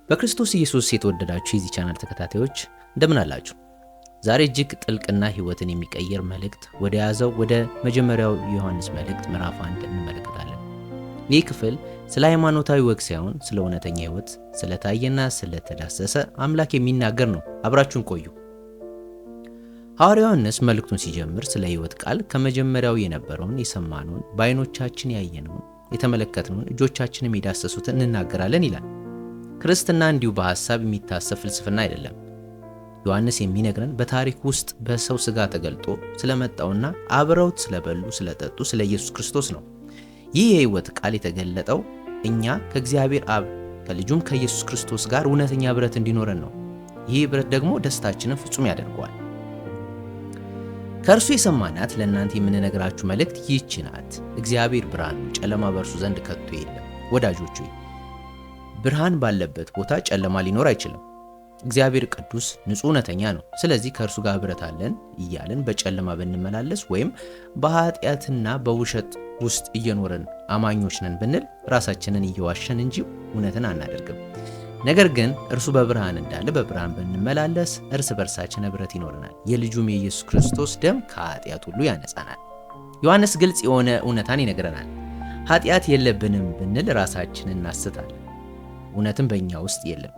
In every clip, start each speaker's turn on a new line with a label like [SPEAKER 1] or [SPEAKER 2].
[SPEAKER 1] በክርስቶስ ኢየሱስ የተወደዳችሁ የዚህ ቻናል ተከታታዮች እንደምን አላችሁ? ዛሬ እጅግ ጥልቅና ሕይወትን የሚቀይር መልእክት ወደ ያዘው ወደ መጀመሪያው ዮሐንስ መልእክት ምዕራፍ 1 እንመለከታለን። ይህ ክፍል ስለ ሃይማኖታዊ ወግ ሳይሆን ስለ እውነተኛ ሕይወት፣ ስለታየና ስለተዳሰሰ አምላክ የሚናገር ነው። አብራችሁን ቆዩ። ሐዋርያው ዮሐንስ መልእክቱን ሲጀምር ስለ ሕይወት ቃል ከመጀመሪያው የነበረውን የሰማነውን፣ በዓይኖቻችን ያየነውን፣ የተመለከትነውን፣ እጆቻችንም የዳሰሱትን እንናገራለን ይላል። ክርስትና እንዲሁ በሐሳብ የሚታሰብ ፍልስፍና አይደለም። ዮሐንስ የሚነግረን በታሪክ ውስጥ በሰው ሥጋ ተገልጦ ስለመጣውና አብረውት ስለበሉ ስለጠጡ ስለ ኢየሱስ ክርስቶስ ነው። ይህ የሕይወት ቃል የተገለጠው እኛ ከእግዚአብሔር አብ ከልጁም ከኢየሱስ ክርስቶስ ጋር እውነተኛ ኅብረት እንዲኖረን ነው። ይህ ኅብረት ደግሞ ደስታችንን ፍጹም ያደርገዋል። ከእርሱ የሰማናት ለእናንተ የምንነግራችሁ መልእክት ይህች ናት። እግዚአብሔር ብርሃን ነው፣ ጨለማ በእርሱ ዘንድ ከቶ የለም። ወዳጆች ሆይ ብርሃን ባለበት ቦታ ጨለማ ሊኖር አይችልም። እግዚአብሔር ቅዱስ፣ ንጹሕ፣ እውነተኛ ነው። ስለዚህ ከእርሱ ጋር ኅብረት አለን እያልን በጨለማ ብንመላለስ ወይም በኃጢአትና በውሸት ውስጥ እየኖርን አማኞች ነን ብንል ራሳችንን እየዋሸን እንጂ እውነትን አናደርግም። ነገር ግን እርሱ በብርሃን እንዳለ በብርሃን ብንመላለስ እርስ በርሳችን ኅብረት ይኖረናል። የልጁም የኢየሱስ ክርስቶስ ደም ከኃጢአት ሁሉ ያነጻናል። ዮሐንስ ግልጽ የሆነ እውነታን ይነግረናል። ኃጢአት የለብንም ብንል ራሳችንን እናስታለን፣ እውነትም በእኛ ውስጥ የለም።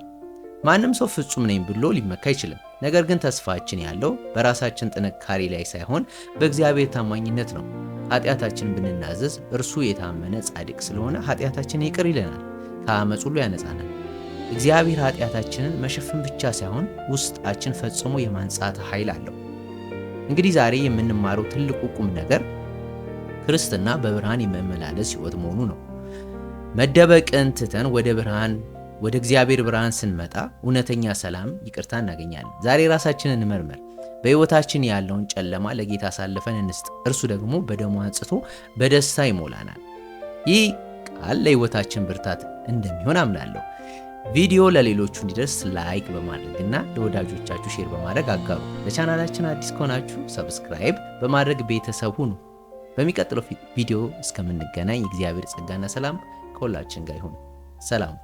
[SPEAKER 1] ማንም ሰው ፍጹም ነኝ ብሎ ሊመካ አይችልም። ነገር ግን ተስፋችን ያለው በራሳችን ጥንካሬ ላይ ሳይሆን በእግዚአብሔር ታማኝነት ነው። ኃጢአታችንን ብንናዘዝ እርሱ የታመነ ጻድቅ ስለሆነ ኃጢአታችንን ይቅር ይለናል፣ ከዓመፅ ሁሉ ያነጻናል። እግዚአብሔር ኃጢአታችንን መሸፈን ብቻ ሳይሆን ውስጣችን ፈጽሞ የማንጻት ኃይል አለው። እንግዲህ ዛሬ የምንማረው ትልቁ ቁም ነገር ክርስትና በብርሃን የመመላለስ ሕይወት መሆኑ ነው። መደበቅን ትተን ወደ እግዚአብሔር ብርሃን ስንመጣ እውነተኛ ሰላም፣ ይቅርታ እናገኛለን። ዛሬ ራሳችንን እንመርምር። በሕይወታችን ያለውን ጨለማ ለጌታ አሳልፈን እንስጥ። እርሱ ደግሞ በደሙ አንጽቶ በደስታ ይሞላናል። ይህ ቃል ለሕይወታችን ብርታት እንደሚሆን አምናለሁ። ቪዲዮ ለሌሎቹ እንዲደርስ ላይክ በማድረግና ለወዳጆቻችሁ ሼር በማድረግ አጋሩ። ለቻናላችን አዲስ ከሆናችሁ ሰብስክራይብ በማድረግ ቤተሰብ ሁኑ። በሚቀጥለው ቪዲዮ እስከምንገናኝ የእግዚአብሔር ጸጋና ሰላም ከሁላችን ጋር ይሁን። ሰላም።